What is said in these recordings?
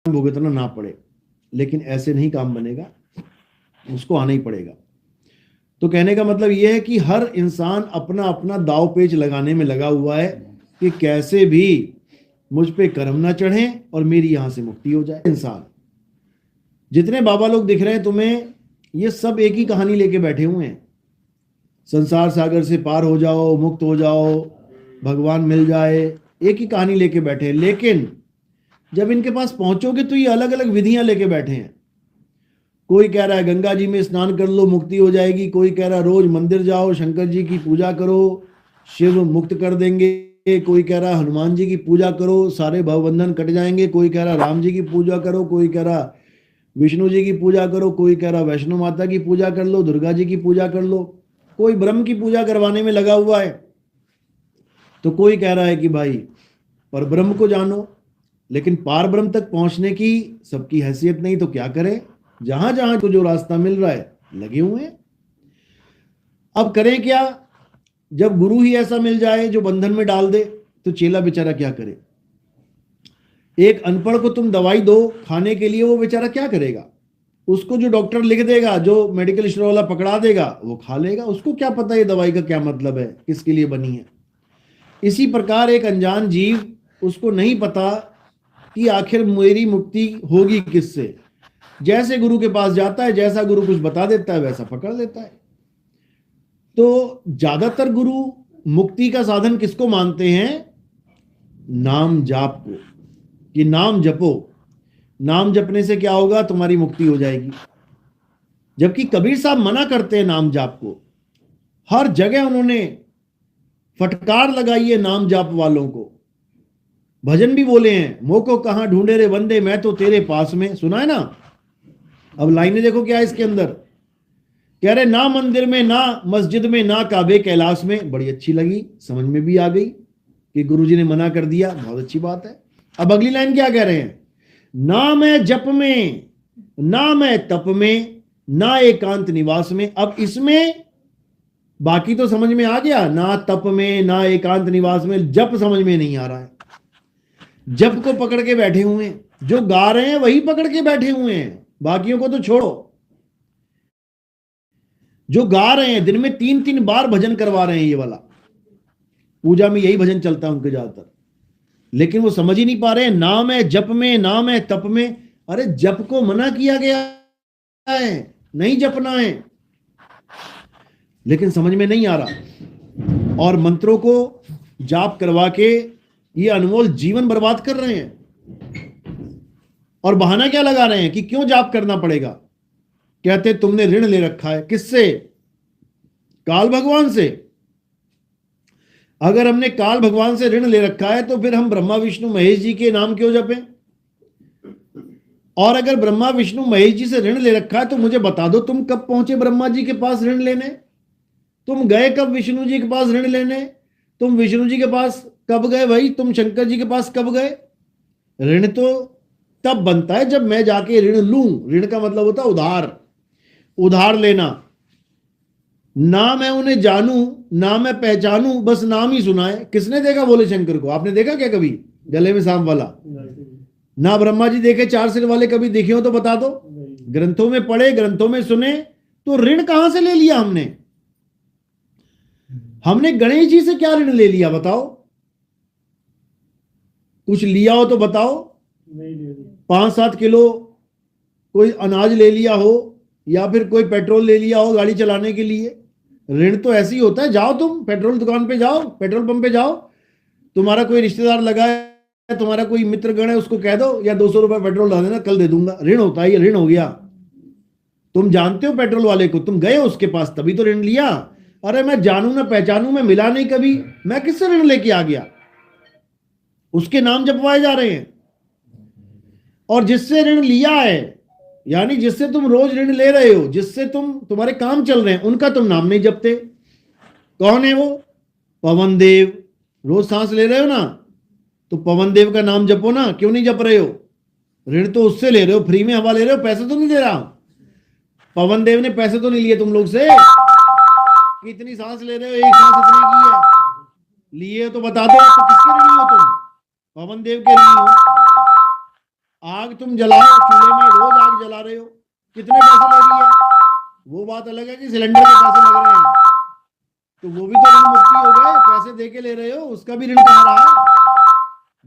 भुगतना ना पड़े, लेकिन ऐसे नहीं काम बनेगा, उसको आना ही पड़ेगा। तो कहने का मतलब यह है कि हर इंसान अपना अपना दाव पेच लगाने में लगा हुआ है कि कैसे भी मुझ पे कर्म ना चढ़े और मेरी यहां से मुक्ति हो जाए। इंसान जितने बाबा लोग दिख रहे हैं तुम्हें, ये सब एक ही कहानी लेके बैठे हुए हैं, संसार सागर से पार हो जाओ, मुक्त हो जाओ, भगवान मिल जाए, एक ही कहानी लेके बैठे हैं। लेकिन जब इनके पास पहुंचोगे तो ये अलग अलग विधियां लेके बैठे हैं। कोई कह रहा है गंगा जी में स्नान कर लो मुक्ति हो जाएगी, कोई कह रहा है रोज मंदिर जाओ, शंकर जी की पूजा करो, शिव मुक्त कर देंगे, कोई कह रहा है हनुमान जी की पूजा करो सारे भवबंधन कट जाएंगे, कोई कह रहा राम जी की पूजा करो, कोई कह रहा विष्णु जी की पूजा करो, कोई कह रहा वैष्णो माता की पूजा कर लो, दुर्गा जी की पूजा कर लो, कोई ब्रह्म की पूजा करवाने में लगा हुआ है, तो कोई कह रहा है कि भाई पर ब्रह्म को जानो। लेकिन पार ब्रह्म तक पहुंचने की सबकी हैसियत नहीं, तो क्या करें, जहां जहां को जो रास्ता मिल रहा है लगे हुए हैं। अब करें क्या, जब गुरु ही ऐसा मिल जाए जो बंधन में डाल दे, तो चेला बेचारा क्या करे। एक अनपढ़ को तुम दवाई दो खाने के लिए, वो बेचारा क्या करेगा, उसको जो डॉक्टर लिख देगा, जो मेडिकल स्टोर वाला पकड़ा देगा, वो खा लेगा, उसको क्या पता ये दवाई का क्या मतलब है, किसके लिए बनी है। इसी प्रकार एक अनजान जीव, उसको नहीं पता कि आखिर मेरी मुक्ति होगी किससे, जैसे गुरु के पास जाता है, जैसा गुरु कुछ बता देता है वैसा पकड़ लेता है। तो ज्यादातर गुरु मुक्ति का साधन किसको मानते हैं, नाम जाप को, कि नाम जपो, नाम जपने से क्या होगा, तुम्हारी मुक्ति हो जाएगी। जबकि कबीर साहब मना करते हैं नाम जाप को, हर जगह उन्होंने फटकार लगाई है नाम जाप वालों को। भजन भी बोले हैं, मोको कहां ढूंढे रे बंदे, मैं तो तेरे पास में, सुना है ना। अब लाइनें देखो क्या है इसके अंदर, कह रहे ना मंदिर में, ना मस्जिद में, ना काबे कैलाश में। बड़ी अच्छी लगी, समझ में भी आ गई कि गुरुजी ने मना कर दिया, बहुत अच्छी बात है। अब अगली लाइन क्या कह रहे हैं, ना मैं जप में, ना मैं तप में, ना एकांत निवास में। अब इसमें बाकी तो समझ में आ गया, ना तप में, ना एकांत निवास में, जप समझ में नहीं आ रहा है। जप को पकड़ के बैठे हुए हैं, जो गा रहे हैं वही पकड़ के बैठे हुए हैं, बाकियों को तो छोड़ो। जो गा रहे हैं दिन में 3-3 बार भजन करवा रहे हैं, ये वाला पूजा में यही भजन चलता है उनके ज्यादातर, लेकिन वो समझ ही नहीं पा रहे हैं, ना मैं जप में, ना मैं तप में। अरे जप को मना किया गया है, नहीं जपना है, लेकिन समझ में नहीं आ रहा, और मंत्रों को जाप करवा के ये अनमोल जीवन बर्बाद कर रहे हैं। और बहाना क्या लगा रहे हैं कि क्यों जाप करना पड़ेगा, कहते तुमने ऋण ले रखा है, किससे, काल भगवान से। अगर हमने काल भगवान से ऋण ले रखा है तो फिर हम ब्रह्मा विष्णु महेश जी के नाम क्यों जपें। और अगर ब्रह्मा विष्णु महेश जी से ऋण ले रखा है तो मुझे बता दो, तुम कब पहुंचे ब्रह्मा जी के पास ऋण लेने, तुम गए कब विष्णु जी के पास ऋण लेने, तुम विष्णु जी के पास कब गए भाई, तुम शंकर जी के पास कब गए। ऋण तो तब बनता है जब मैं जाके ऋण लूं। ऋण का मतलब होता है उधार, उधार लेना। ना मैं उन्हें जानूं, ना मैं पहचानूं, बस नाम ही सुना है। किसने देखा भोले शंकर को, आपने देखा क्या कभी गले में सांप वाला, ना ब्रह्मा जी देखे 4 सिर वाले, कभी देखे हो तो बता दो। ग्रंथों में पढ़े, ग्रंथों में सुने, तो ऋण कहां से ले लिया हमने, हमने गणेश जी से क्या ऋण ले लिया बताओ, कुछ लिया हो तो बताओ। 5-7 किलो कोई अनाज ले लिया हो, या फिर कोई पेट्रोल ले लिया हो गाड़ी चलाने के लिए। ऋण तो ऐसे ही होता है, जाओ तुम पेट्रोल दुकान पे जाओ, पेट्रोल पंप पे जाओ, तुम्हारा कोई रिश्तेदार लगा है, तुम्हारा कोई मित्र गण है, उसको कह दो या 200 रुपए पेट्रोल डाल देना, कल दे दूंगा। ऋण होता है, ये ऋण हो गया। तुम जानते हो पेट्रोल वाले को, तुम गए उसके पास तभी तो ऋण लिया। अरे मैं जानू ना पहचानू, मैं मिला नहीं कभी, मैं किससे ऋण लेके आ गया। उसके नाम जपवाए जा रहे हैं। और जिससे ऋण लिया है, यानी जिससे तुम रोज ऋण ले रहे हो, जिससे तुम्हारे काम चल रहे हैं, उनका तुम नाम नहीं जपते। कौन है वो, पवन देव। रोज सांस ले रहे हो ना, तो पवन देव का नाम जपो ना, क्यों नहीं जप रहे हो। ऋण तो उससे ले रहे हो, फ्री में हवा ले रहे हो, पैसे तो नहीं दे रहा। पवन देव ने पैसे तो नहीं लिए तुम लोग से, कितनी सांस ले रहे हो, एक सांस इतनी की है, लिए हो तो बता दो, तो किसके ऋणी हो तुम, पवन देव के ऋणी हो। आग तुम जलाओ चूल्हे में, रोज आग जला रहे हो, कितने पैसे लग रही है? वो बात अलग है कि सिलेंडर के पैसे लग रहे हैं, तो वो भी तो ऋण मुक्ति हो गए, पैसे दे के ले रहे हो, उसका भी ऋण कहाँ रहा?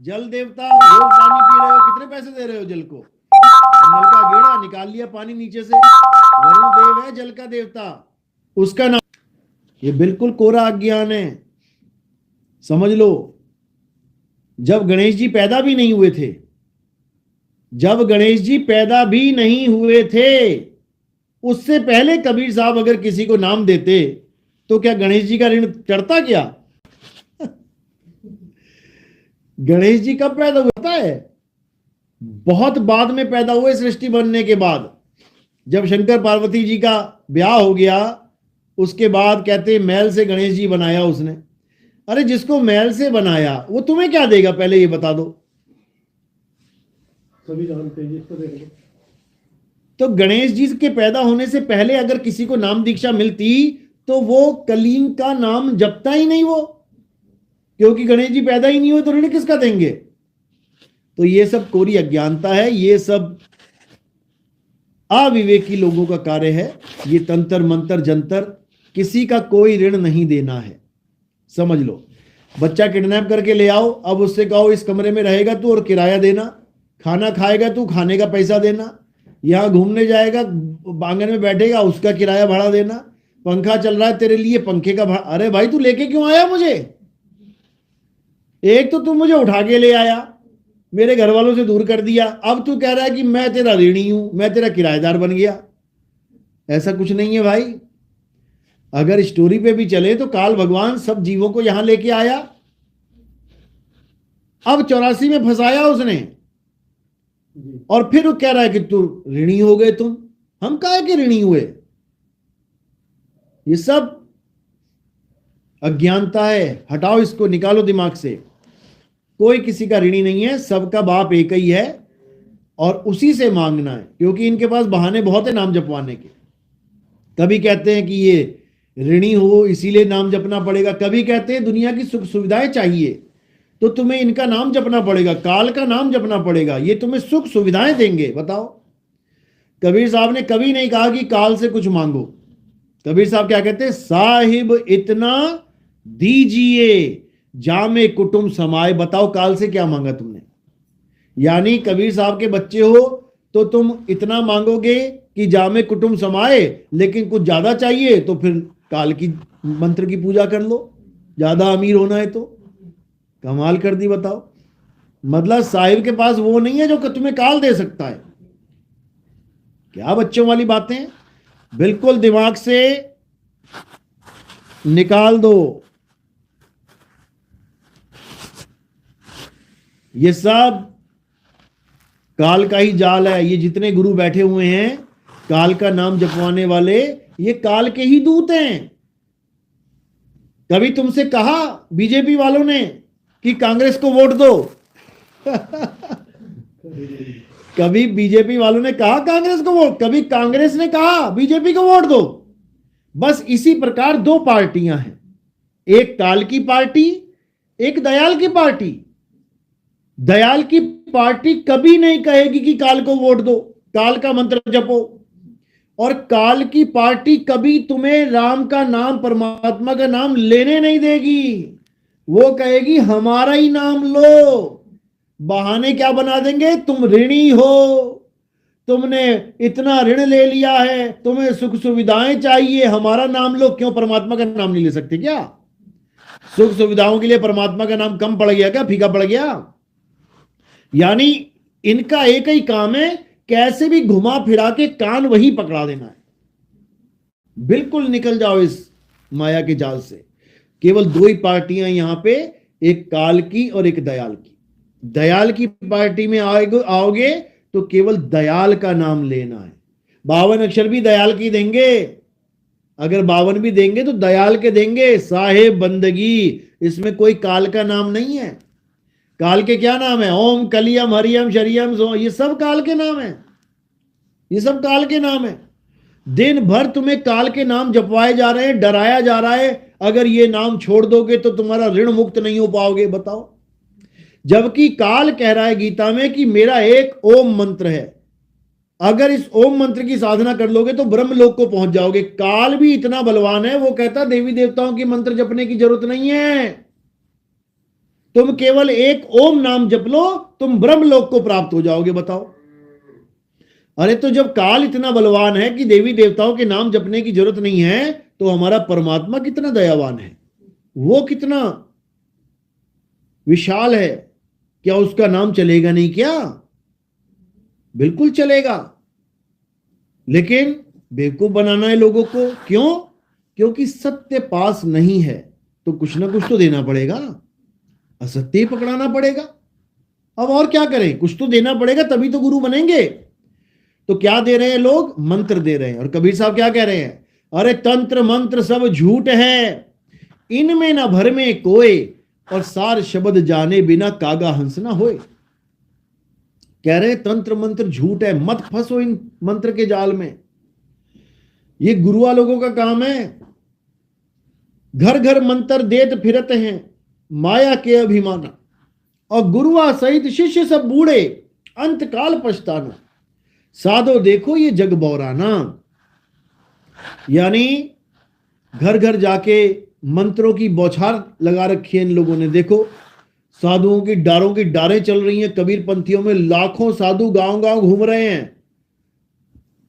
जल देवता, रोज पानी पी रहे हो, कितने पैसे दे रहे हो जल को? नल का गेड़ा निकाल लिया पानी नीचे से, वरुण देव है जल का देवता, उसका नाम। ये बिल्कुल कोरा अज्ञान है, समझ लो। जब गणेश जी पैदा भी नहीं हुए थे, जब गणेश जी पैदा भी नहीं हुए थे, उससे पहले कबीर साहब अगर किसी को नाम देते तो क्या गणेश जी का ऋण चढ़ता क्या? गणेश जी कब पैदा हुआ है? बहुत बाद में पैदा हुए, सृष्टि बनने के बाद। जब शंकर पार्वती जी का ब्याह हो गया, उसके बाद कहते मैल से गणेश जी बनाया उसने। अरे जिसको मैल से बनाया वो तुम्हें क्या देगा, पहले ये बता दो। सभी जानते हैं, इसको देख लो। तो गणेश जी के पैदा होने से पहले अगर किसी को नाम दीक्षा मिलती तो वो कलीन का नाम जपता ही नहीं, वो, क्योंकि गणेश जी पैदा ही नहीं हुए तो ऋण किसका देंगे? तो ये सब कोरी अज्ञानता है, ये सब अविवेकी लोगों का कार्य है। ये तंत्र मंत्र जंतर, किसी का कोई ऋण नहीं देना है, समझ लो। बच्चा किडनैप करके ले आओ, अब उससे कहो इस कमरे में रहेगा तू और किराया देना, खाना खाएगा तू, खाने का पैसा देना, यहां घूमने जाएगा, आंगन में बैठेगा, उसका किराया भाड़ा देना, पंखा चल रहा है तेरे लिए, पंखे का भाड़ा। अरे भाई तू लेके क्यों आया मुझे? एक तो तू मुझे उठा के ले आया, मेरे घर वालों से दूर कर दिया, अब तू कह रहा है कि मैं तेरा ऋणी हूं, मैं तेरा किराएदार बन गया। ऐसा कुछ नहीं है भाई। अगर स्टोरी पे भी चले तो काल भगवान सब जीवों को यहां लेके आया, अब 84 में फंसाया उसने, और फिर वो कह रहा है कि तू ऋणी हो गए तुम। हम काहे के ऋणी हुए? ये सब अज्ञानता है, हटाओ इसको, निकालो दिमाग से। कोई किसी का ऋणी नहीं है, सबका बाप एक ही है, और उसी से मांगना है, क्योंकि इनके पास बहाने बहुत है नाम जपवाने के। कभी कहते हैं कि ये ऋणी हो इसीलिए नाम जपना पड़ेगा, कभी कहते हैं दुनिया की सुख सुविधाएं चाहिए तो तुम्हें इनका नाम जपना पड़ेगा, काल का नाम जपना पड़ेगा, ये तुम्हें सुख सुविधाएं देंगे। बताओ, कबीर साहब ने कभी नहीं कहा कि काल से कुछ मांगो। कबीर साहब क्या कहते हैं? साहिब इतना दीजिए जामे कुटुंब समाए। बताओ काल से क्या मांगा तुमने? यानी कबीर साहब के बच्चे हो तो तुम इतना मांगोगे कि जामे कुटुंब समाए, लेकिन कुछ ज्यादा चाहिए तो फिर काल की मंत्र की पूजा कर लो, ज्यादा अमीर होना है तो। कमाल कर दी, बताओ। मतलब साहिब के पास वो नहीं है जो तुम्हें काल दे सकता है। क्या बच्चों वाली बातें, बिल्कुल दिमाग से निकाल दो। ये सब काल का ही जाल है। ये जितने गुरु बैठे हुए हैं काल का नाम जपवाने वाले, ये काल के ही दूत हैं। कभी तुमसे कहा बीजेपी वालों ने कि कांग्रेस को वोट दो? कभी बीजेपी वालों ने कहा कांग्रेस को वोट? कभी कांग्रेस ने कहा बीजेपी को वोट दो? बस इसी प्रकार दो पार्टियां हैं, एक काल की पार्टी, एक दयाल की पार्टी। दयाल की पार्टी कभी नहीं कहेगी कि काल को वोट दो, काल का मंत्र जपो। और काल की पार्टी कभी तुम्हें राम का नाम, परमात्मा का नाम लेने नहीं देगी। वो कहेगी हमारा ही नाम लो। बहाने क्या बना देंगे? तुम ऋणी हो, तुमने इतना ऋण ले लिया है, तुम्हें सुख सुविधाएं चाहिए, हमारा नाम लो। क्यों परमात्मा का नाम नहीं ले सकते क्या? सुख सुविधाओं के लिए परमात्मा का नाम कम पड़ गया क्या? फीका पड़ गया? यानी इनका एक ही काम है, कैसे भी घुमा फिरा के कान वही पकड़ा देना है। बिल्कुल निकल जाओ इस माया के जाल से। केवल दो ही पार्टियां यहां पे, एक काल की और एक दयाल की। दयाल की पार्टी में आओगे तो केवल दयाल का नाम लेना है। 52 अक्षर भी दयाल की देंगे, अगर 52 भी देंगे तो दयाल के देंगे। साहेब बंदगी, इसमें कोई काल का नाम नहीं है। काल के क्या नाम है? ओम कलियम हरियम शरियम सो, ये सब काल के नाम है, ये सब काल के नाम है। दिन भर तुम्हें काल के नाम जपवाए जा रहे हैं, डराया जा रहा है, अगर ये नाम छोड़ दोगे तो तुम्हारा ऋण मुक्त नहीं हो पाओगे। बताओ, जबकि काल कह रहा है गीता में कि मेरा एक ओम मंत्र है, अगर इस ओम मंत्र की साधना कर लोगे तो ब्रह्मलोक को पहुंच जाओगे। काल भी इतना बलवान है, वो कहता देवी देवताओं की मंत्र जपने की जरूरत नहीं है, तुम केवल एक ओम नाम जप लो, तुम ब्रह्मलोक को प्राप्त हो जाओगे। बताओ, अरे तो जब काल इतना बलवान है कि देवी देवताओं के नाम जपने की जरूरत नहीं है, तो हमारा परमात्मा कितना दयावान है, वो कितना विशाल है, क्या उसका नाम चलेगा नहीं क्या? बिल्कुल चलेगा, लेकिन बेवकूफ बनाना है लोगों को। क्यों? क्योंकि सत्य पास नहीं है तो कुछ ना कुछ तो देना पड़ेगा, असत्य ही पकड़ाना पड़ेगा। अब और क्या करें, कुछ तो देना पड़ेगा, तभी तो गुरु बनेंगे। तो क्या दे रहे हैं लोग? मंत्र दे रहे हैं। और कबीर साहब क्या कह रहे हैं? अरे तंत्र मंत्र सब झूठ है, इनमें ना भर में कोय, और सार शब्द जाने बिना कागा हंस ना होए। कह रहे हैं तंत्र मंत्र झूठ है, मत फंसो इन मंत्र के जाल में। ये गुरुआ लोगों का काम है, घर घर मंत्र देत फिरत हैं माया के अभिमाना, और गुरुआ सहित शिष्य सब बूढ़े अंत काल पछताना। साधो देखो ये जग बौराना, यानी घर घर जाके मंत्रों की बौछार लगा रखी है इन लोगों ने। देखो साधुओं की डारों की डारें चल रही हैं, कबीर पंथियों में लाखों साधु गांव गांव घूम रहे हैं,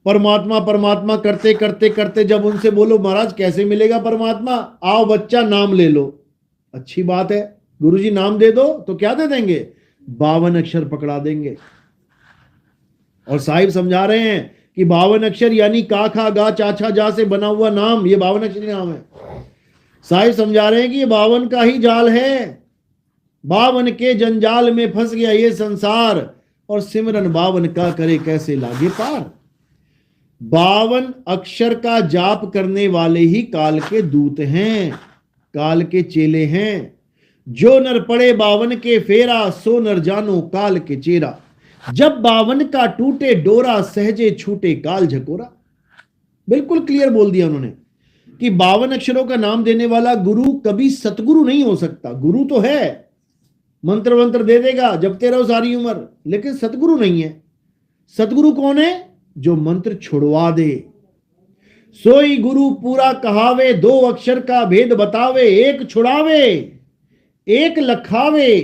परमात्मा परमात्मा करते करते करते जब उनसे बोलो महाराज कैसे मिलेगा परमात्मा, आओ बच्चा नाम ले लो। अच्छी बात है, गुरुजी नाम दे दो, तो क्या दे देंगे? 52 अक्षर पकड़ा देंगे। और साहिब समझा रहे हैं कि 52 अक्षर यानी का खा गा चा छा जा से बना हुआ नाम, ये 52 अक्षरी नाम है। साहिब समझा रहे हैं कि ये 52 का ही जाल है, 52 के जंजाल में फंस गया ये संसार, और सिमरन 52 का करे कैसे लागे पार। 52 अक्षर का जाप करने वाले ही काल के दूत हैं, काल के चेले हैं। जो नर पड़े 52 के फेरा, सो नर जानो काल के चेरा। जब 52 का टूटे डोरा, सहजे छूटे काल झकोरा। बिल्कुल क्लियर बोल दिया उन्होंने कि 52 अक्षरों का नाम देने वाला गुरु कभी सतगुरु नहीं हो सकता। गुरु तो है, मंत्र वंत्र दे देगा, जपते रहो सारी उम्र, लेकिन सतगुरु नहीं है। सतगुरु कौन है? जो मंत्र छुड़वा दे। सोई गुरु पूरा कहावे, 2 अक्षर का भेद बतावे, एक छुड़ावे एक लखावे,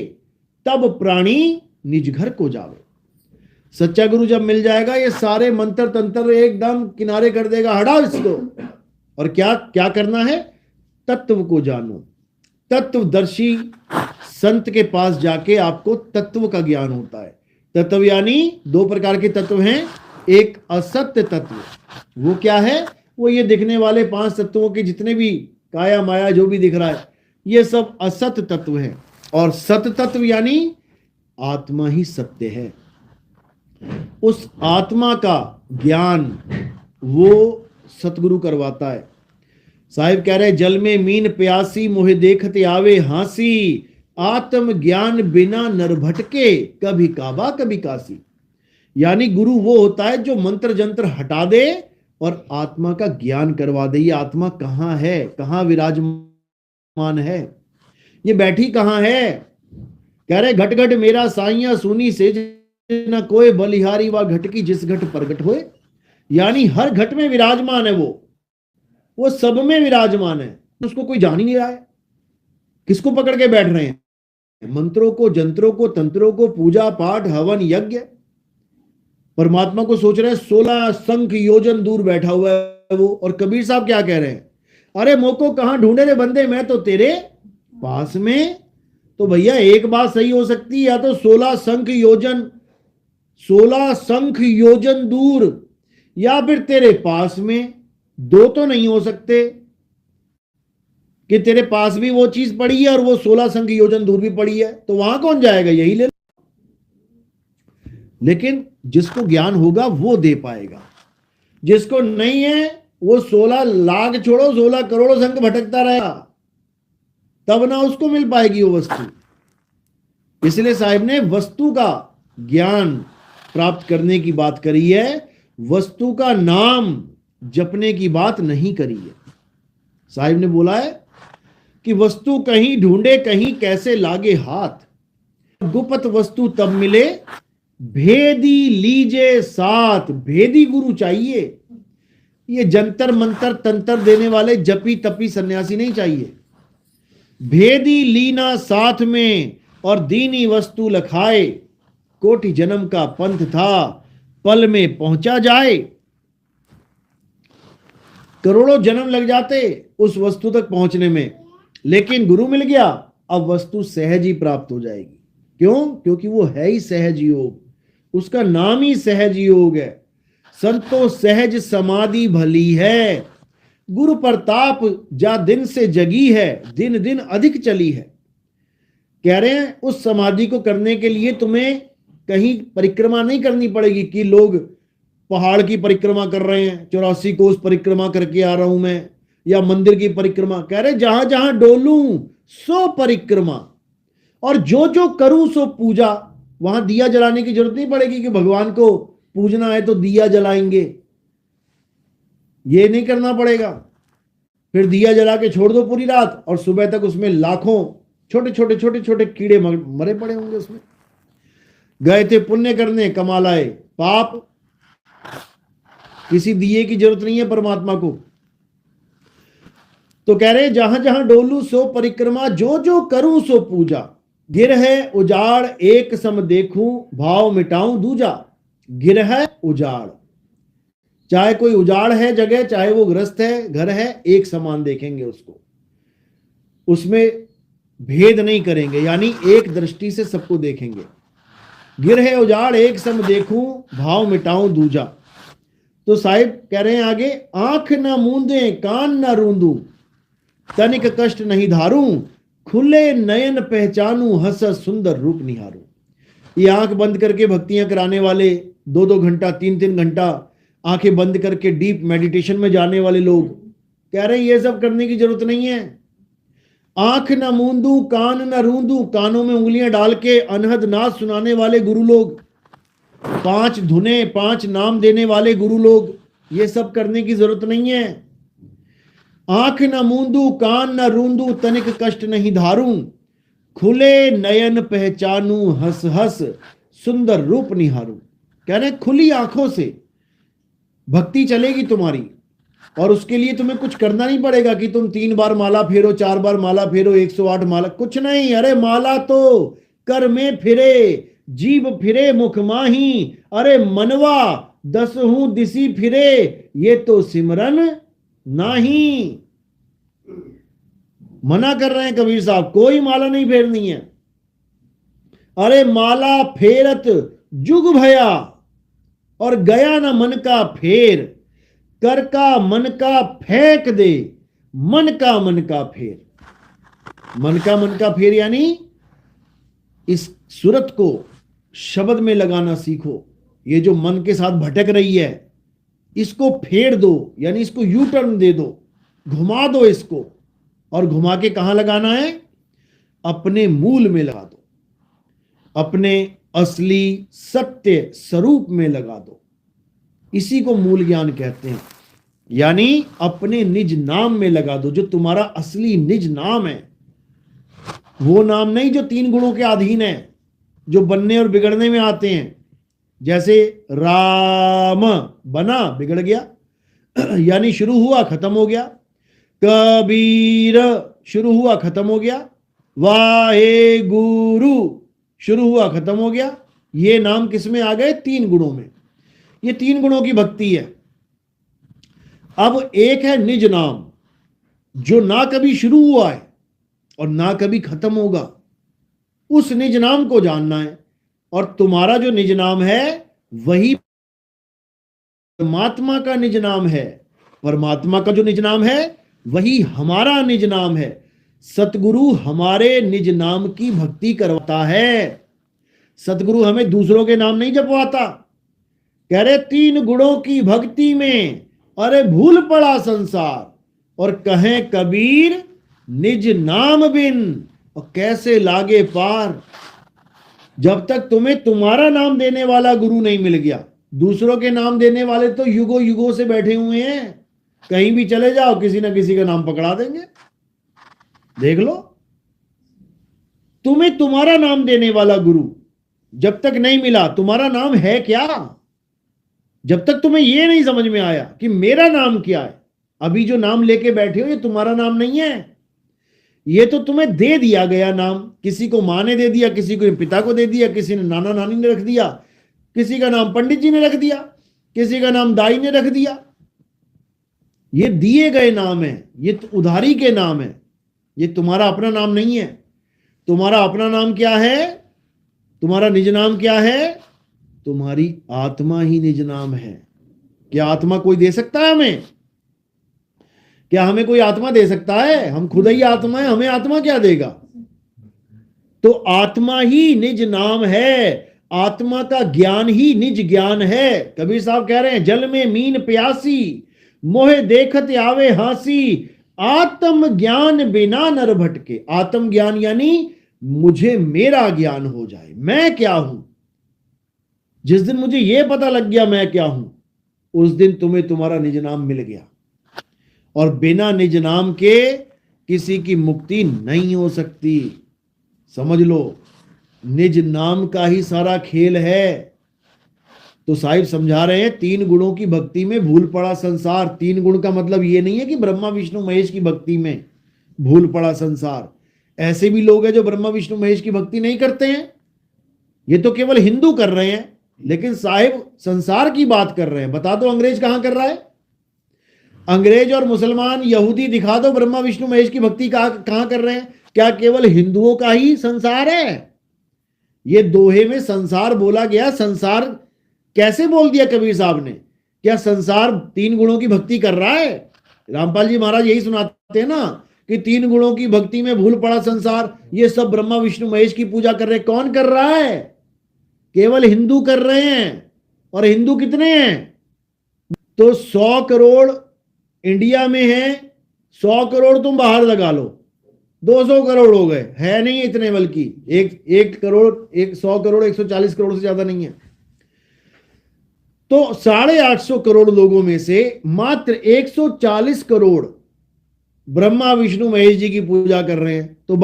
तब प्राणी निज घर को जावे। सच्चा गुरु जब मिल जाएगा, ये सारे मंत्र तंत्र एकदम किनारे कर देगा, हटाओ इसको। और क्या क्या करना है? तत्व को जानो। तत्वदर्शी संत के पास जाके आपको तत्व का ज्ञान होता है। तत्व यानी 2 प्रकार के तत्व हैं, एक असत्य तत्व, वो क्या है? वो ये दिखने वाले 5 तत्वों के जितने भी काया माया जो भी दिख रहा है, ये सब असत्य तत्व है। और सत्य तत्व यानी आत्मा ही सत्य है। उस आत्मा का ज्ञान वो सतगुरु करवाता है। साहिब कह रहे जल में मीन प्यासी, मोहे देखते आवे हांसी, आत्म ज्ञान बिना नर भटके, कभी काबा कभी काशी। यानी गुरु वो होता है जो मंत्र जंत्र हटा दे और आत्मा का ज्ञान करवा दे। ये आत्मा कहाँ है, कहाँ विराजमान है, ये बैठी कहाँ है? कह रहे घट घट मेरा साइया सुनी से न कोई बलिहारी व घट की जिस घट प्रगट होए। यानी हर घट में विराजमान है वो सब में विराजमान है, उसको कोई जान ही नहीं रहा है। किसको पकड़ के बैठ रहे हैं? मंत्रों को, जंत्रों को, तंत्रों को, पूजा पाठ हवन यज्ञ। परमात्मा को सोच रहे हैं 16 संख योजन दूर बैठा हुआ है वो। और कबीर साहब क्या कह रहे हैं? अरे मोको कहां ढूंढे रे बंदे, मैं तो तेरे पास में। तो भैया एक बात सही हो सकती है, या तो 16 संख योजन दूर, या फिर तेरे पास में। 2 तो नहीं हो सकते कि तेरे पास भी वो चीज पड़ी है और वो 16 संख योजन दूर भी पड़ी है, तो वहां कौन जाएगा? यही ले लो। लेकिन जिसको ज्ञान होगा वो दे पाएगा, जिसको नहीं है वो 16 लाख छोड़ो 16 करोड़ संख भटकता रहेगा, तब ना उसको मिल पाएगी वो वस्तु। इसलिए साहिब ने वस्तु का ज्ञान प्राप्त करने की बात करी है, वस्तु का नाम जपने की बात नहीं करी है। साहिब ने बोला है कि वस्तु कहीं ढूंढे कहीं कैसे लागे हाथ, गुप्त वस्तु तब मिले, भेदी लीजे साथ। भेदी गुरु चाहिए, ये जंतर मंतर तंत्र देने वाले जपी तपी सन्यासी नहीं चाहिए। भेदी लीना साथ में और दीनी वस्तु लखाए, कोटि जन्म का पंथ था पल में पहुंचा जाए। करोड़ों जन्म लग जाते उस वस्तु तक पहुंचने में, लेकिन गुरु मिल गया, अब वस्तु सहज ही प्राप्त हो जाएगी। क्यों? क्योंकि वो है ही सहज योग, उसका नाम ही सहज योग है। संतो सहज समाधि भली है, गुरु प्रताप जा दिन से जगी है, दिन दिन अधिक चली है। कह रहे हैं उस समाधि को करने के लिए तुम्हें कहीं परिक्रमा नहीं करनी पड़ेगी कि लोग पहाड़ की परिक्रमा कर रहे हैं, 84 कोस परिक्रमा करके आ रहा हूं मैं, या मंदिर की परिक्रमा। कह रहे जहां जहां डोलूं सो परिक्रमा, और जो जो करूं सो पूजा। वहां दिया जलाने की जरूरत नहीं पड़ेगी कि भगवान को पूजना है तो दिया जलाएंगे, ये नहीं करना पड़ेगा। फिर दिया जला के छोड़ दो पूरी रात, और सुबह तक उसमें लाखों छोटे छोटे छोटे छोटे कीड़े मरे पड़े होंगे उसमें। गए थे पुण्य करने, कमा लाए पाप। किसी दिए की जरूरत नहीं है परमात्मा को। तो कह रहे जहां जहां डोलू सो परिक्रमा, जो जो करूं सो पूजा। गिर है उजाड़ एक सम देखूं, भाव मिटाऊं दूजा। गिर है उजाड़, चाहे कोई उजाड़ है जगह, चाहे वो ग्रस्त है घर है, एक समान देखेंगे उसको, उसमें भेद नहीं करेंगे, यानी एक दृष्टि से सबको देखेंगे। गिर है उजाड़ एक सम देखूं, भाव मिटाऊं दूजा। तो साहिब कह रहे हैं आगे, आंख न मूंदे कान न रूंदू, तनिक कष्ट नहीं धारूं, खुले नयन पहचानू, हंस सुंदर रूप निहारूं। ये आंख बंद करके भक्तियां कराने वाले, 2-2 घंटा 3-3 घंटा आंखें बंद करके डीप मेडिटेशन में जाने वाले लोग कह रहे हैं ये सब करने की जरूरत नहीं है। आंख न मूंदू कान न रूंदू, कानों में उंगलियां डाल के अनहद नाच सुनाने वाले गुरु लोग, 5 धुने 5 नाम देने वाले गुरु लोग, ये सब करने की जरूरत नहीं है। आंख न मूंदू कान न रूंदू, तनिक कष्ट नहीं धारूं, खुले नयन पहचानू, हंस हंस सुंदर रूप निहारूं। कह रहे खुली आंखों से भक्ति चलेगी तुम्हारी, और उसके लिए तुम्हें कुछ करना नहीं पड़ेगा कि तुम 3 बार माला फेरो, 4 बार माला फेरो, 108 माला, कुछ नहीं। अरे माला तो कर में फिरे, जीव फिरे मुख माही, अरे मनवा 10 दिसी फिरे, ये तो सिमरन नहीं। मना कर रहे हैं कबीर साहब, कोई माला नहीं फेरनी है। अरे माला फेरत जुग भया, और गया ना मन का फेर, कर का मन का फेंक दे, मन का फेर। मन का फेर यानी इस सूरत को शब्द में लगाना सीखो। ये जो मन के साथ भटक रही है इसको फेर दो, यानी इसको यू टर्न दे दो, घुमा दो इसको, और घुमा के कहां लगाना है? अपने मूल में लगा दो, अपने असली सत्य स्वरूप में लगा दो। इसी को मूल ज्ञान कहते हैं, यानी अपने निज नाम में लगा दो, जो तुम्हारा असली निज नाम है। वो नाम नहीं जो 3 गुणों के अधीन है, जो बनने और बिगड़ने में आते हैं। जैसे राम बना बिगड़ गया, यानी शुरू हुआ खत्म हो गया। कबीर शुरू हुआ खत्म हो गया। वाहे गुरु शुरू हुआ खत्म हो गया। ये नाम किस में आ गए? 3 गुणों में। ये 3 गुणों की भक्ति है। अब एक है निज नाम, जो ना कभी शुरू हुआ है और ना कभी खत्म होगा। उस निज नाम को जानना है, और तुम्हारा जो निज नाम है वही परमात्मा का निज नाम है। परमात्मा का जो निज नाम है वही हमारा निज नाम है। सतगुरु हमारे निज नाम की भक्ति करवाता है। सतगुरु हमें दूसरों के नाम नहीं जपवाता। कह रहे 3 गुणों की भक्ति में अरे भूल पड़ा संसार, और कहें कबीर निज नाम बिन और कैसे लागे पार। जब तक तुम्हें तुम्हारा नाम देने वाला गुरु नहीं मिल गया, दूसरों के नाम देने वाले तो युगों युगों से बैठे हुए हैं। कहीं भी चले जाओ किसी ना किसी का नाम पकड़ा देंगे, देख लो। तुम्हें तुम्हारा नाम देने वाला गुरु जब तक नहीं मिला, तुम्हारा नाम है क्या, जब तक तुम्हें यह नहीं समझ में आया कि मेरा नाम क्या है, अभी जो नाम लेके बैठे हो ये तुम्हारा नाम नहीं है, ये तो तुम्हें दे दिया गया नाम। किसी को माँ ने दे दिया, किसी को पिता को दे दिया, किसी ने नाना नानी ने रख दिया, किसी का नाम पंडित जी ने रख दिया, किसी का नाम दाई ने रख दिया। ये दिए गए नाम है, ये तो उधारी के नाम है, ये तुम्हारा अपना नाम नहीं है। तुम्हारा अपना नाम क्या है, तुम्हारा निज नाम क्या है? तुम्हारी आत्मा ही निज नाम है। क्या आत्मा कोई दे सकता है हमें? क्या हमें कोई आत्मा दे सकता है? हम खुद ही आत्मा है, हमें आत्मा क्या देगा? तो आत्मा ही निज नाम है, आत्मा का ज्ञान ही निज ज्ञान है। कबीर साहब कह रहे हैं, जल में मीन प्यासी मोहे देखत आवे हासी, आत्म ज्ञान बिना नर भटके। आत्म ज्ञान यानी मुझे मेरा ज्ञान हो जाए, मैं क्या हूं। जिस दिन मुझे यह पता लग गया मैं क्या हूं, उस दिन तुम्हें तुम्हारा निज नाम मिल गया। और बिना निज नाम के किसी की मुक्ति नहीं हो सकती। समझ लो, निज नाम का ही सारा खेल है। तो साहिब समझा रहे हैं, 3 गुणों की भक्ति में भूल पड़ा संसार। 3 गुण का मतलब ये नहीं है कि ब्रह्मा विष्णु महेश की भक्ति में भूल पड़ा संसार। ऐसे भी लोग हैं जो ब्रह्मा विष्णु महेश की भक्ति नहीं करते हैं, ये तो केवल हिंदू कर रहे हैं। लेकिन साहिब संसार की बात कर रहे हैं। बता दो अंग्रेज कहां कर रहा है? अंग्रेज और मुसलमान यहूदी दिखा दो ब्रह्मा विष्णु महेश की भक्ति कहां कर रहे हैं? क्या केवल हिंदुओं का ही संसार है? ये दोहे में संसार बोला गया। संसार कैसे बोल दिया कबीर साहब ने? क्या संसार 3 गुणों की भक्ति कर रहा है? रामपाल जी महाराज यही सुनाते हैं ना कि 3 गुणों की भक्ति में भूल पड़ा संसार। ये सब ब्रह्मा विष्णु महेश की पूजा कर रहे हैं। कौन कर रहा है? केवल हिंदू कर रहे हैं। और हिंदू कितने हैं? तो 100 करोड़ इंडिया में है, 100 करोड़ तुम बाहर लगा लो, 200 करोड़ हो गए। है नहीं इतने, बल्कि एक करोड़, 100 करोड़ 140 करोड़ से ज्यादा नहीं है। तो 850 करोड़ लोगों में से मात्र 140 करोड़ ब्रह्मा विष्णु महेश जी की पूजा कर रहे हैं। तो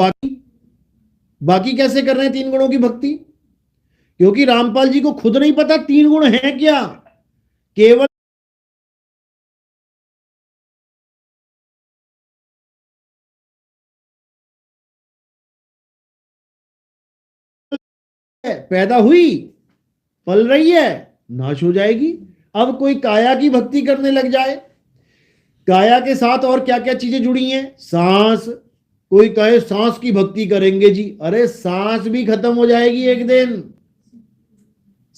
बाकी कैसे कर रहे हैं 3 गुणों की भक्ति? क्योंकि रामपाल जी को खुद नहीं पता 3 गुण हैं क्या। केवल पैदा हुई, पल रही है, नाश हो जाएगी। अब कोई काया की भक्ति करने लग जाए, काया के साथ और क्या क्या चीजें जुड़ी हैं? सांस। कोई कहे सांस की भक्ति करेंगे जी, अरे सांस भी खत्म हो जाएगी एक दिन।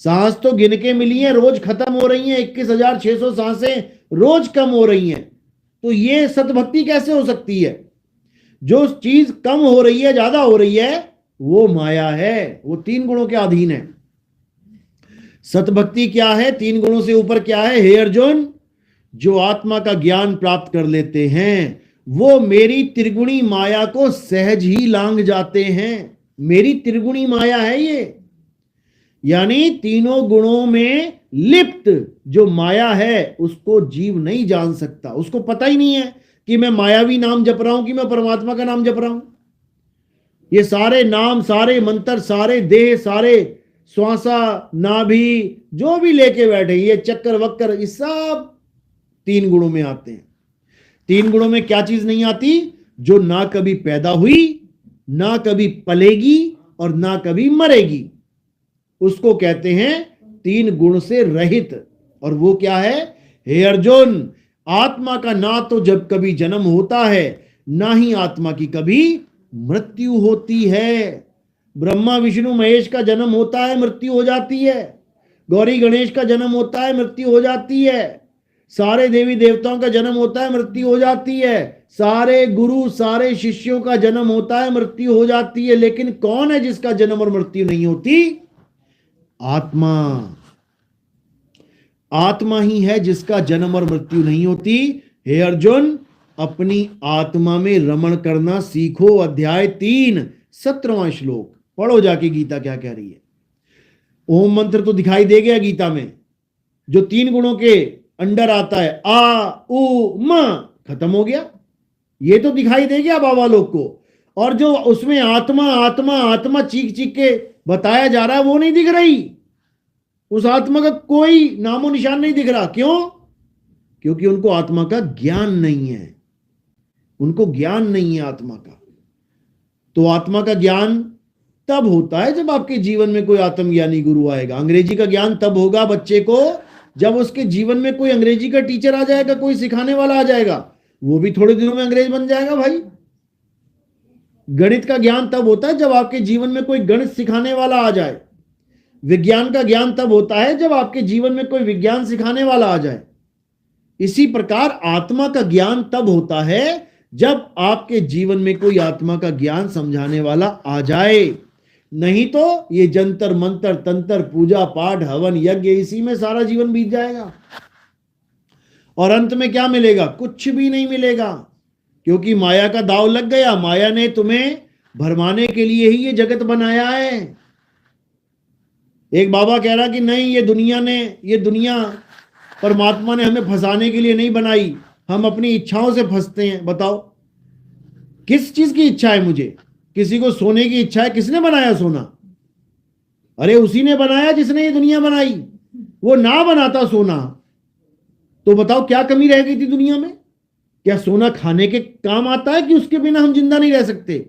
सांस तो गिन के मिली है, रोज खत्म हो रही हैं। 21,600 सांसें रोज कम हो रही हैं। तो ये सतभक्ति कैसे हो सकती है? जो चीज कम हो रही है, ज्यादा हो रही है, वो माया है, वो 3 गुणों के अधीन है। सतभक्ति क्या है? 3 गुणों से ऊपर क्या है? हे अर्जुन, जो आत्मा का ज्ञान प्राप्त कर लेते हैं वो मेरी त्रिगुणी माया को सहज ही लांघ जाते हैं। मेरी त्रिगुणी माया है ये, यानी तीनों गुणों में लिप्त जो माया है उसको जीव नहीं जान सकता। उसको पता ही नहीं है कि मैं मायावी नाम जप रहा हूं कि मैं परमात्मा का नाम जप रहा हूं। ये सारे नाम, सारे मंत्र, सारे देह, सारे श्वासा, नाभि, जो भी लेके बैठे, ये चक्कर वक्कर, ये सब 3 गुणों में आते हैं। 3 गुणों में क्या चीज नहीं आती? जो ना कभी पैदा हुई, ना कभी पलेगी और ना कभी मरेगी, उसको कहते हैं 3 गुण से रहित। और वो क्या है? हे अर्जुन, आत्मा का ना तो जब कभी जन्म होता है, ना ही आत्मा की कभी मृत्यु होती है। ब्रह्मा विष्णु महेश का जन्म होता है, मृत्यु हो जाती है। गौरी गणेश का जन्म होता है, मृत्यु हो जाती है। सारे देवी देवताओं का जन्म होता है, मृत्यु हो जाती है। सारे गुरु, सारे शिष्यों का जन्म होता है, मृत्यु हो जाती है। लेकिन कौन है जिसका जन्म और मृत्यु नहीं होती? आत्मा। आत्मा ही है जिसका जन्म और मृत्यु नहीं होती। हे अर्जुन, अपनी आत्मा में रमण करना सीखो। अध्याय 3 17वां श्लोक पढ़ो जाके, गीता क्या कह रही है। ओम मंत्र तो दिखाई दे गया गीता में, जो 3 गुणों के अंडर आता है। आ उ म खत्म हो गया, ये तो दिखाई दे गया बाबा लोग को। और जो उसमें आत्मा आत्मा आत्मा चीख चीख के बताया जा रहा है वो नहीं दिख रही। उस आत्मा का कोई नामो निशान नहीं दिख रहा। क्यों? क्योंकि उनको आत्मा का ज्ञान नहीं है। उनको ज्ञान नहीं है आत्मा का। तो आत्मा का ज्ञान तब होता है जब आपके जीवन में कोई आत्मज्ञानी गुरु आएगा। अंग्रेजी का ज्ञान तब होगा बच्चे को जब उसके जीवन में कोई अंग्रेजी का टीचर आ जाएगा, कोई सिखाने वाला आ जाएगा। वो भी थोड़े दिनों में अंग्रेज बन जाएगा भाई। गणित का ज्ञान तब होता है जब आपके जीवन में कोई गणित सिखाने वाला आ जाए। विज्ञान का ज्ञान तब होता है जब आपके जीवन में कोई विज्ञान सिखाने वाला आ जाए। इसी प्रकार आत्मा का ज्ञान तब होता है जब आपके जीवन में कोई आत्मा का ज्ञान समझाने वाला आ जाए। नहीं तो ये जंतर मंतर तंत्र पूजा पाठ हवन यज्ञ इसी में सारा जीवन बीत जाएगा और अंत में क्या मिलेगा? कुछ भी नहीं मिलेगा। क्योंकि माया का दांव लग गया। माया ने तुम्हें भरमाने के लिए ही ये जगत बनाया है। एक बाबा कह रहा कि नहीं, ये दुनिया परमात्मा ने हमें फंसाने के लिए नहीं बनाई, हम अपनी इच्छाओं से फंसते हैं। बताओ किस चीज की इच्छा है मुझे? किसी को सोने की इच्छा है, किसने बनाया सोना? अरे उसी ने बनाया जिसने ये दुनिया बनाई। वो ना बनाता सोना तो बताओ क्या कमी रह गई थी दुनिया में? क्या सोना खाने के काम आता है कि उसके बिना हम जिंदा नहीं रह सकते?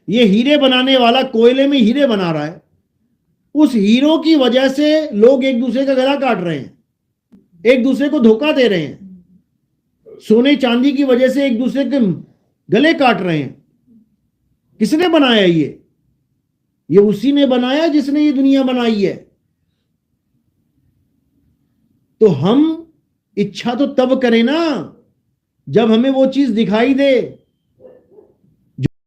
ये हीरे बनाने वाला कोयले में हीरे बना रहा है, उस हीरों की वजह से लोग एक दूसरे का गला काट रहे हैं, एक दूसरे को धोखा दे रहे हैं। सोने चांदी की वजह से एक दूसरे के गले काट रहे हैं। किसने बनाया ये उसी ने बनाया जिसने ये दुनिया बनाई है। तो हम इच्छा तो तब करें ना जब हमें वो चीज दिखाई दे।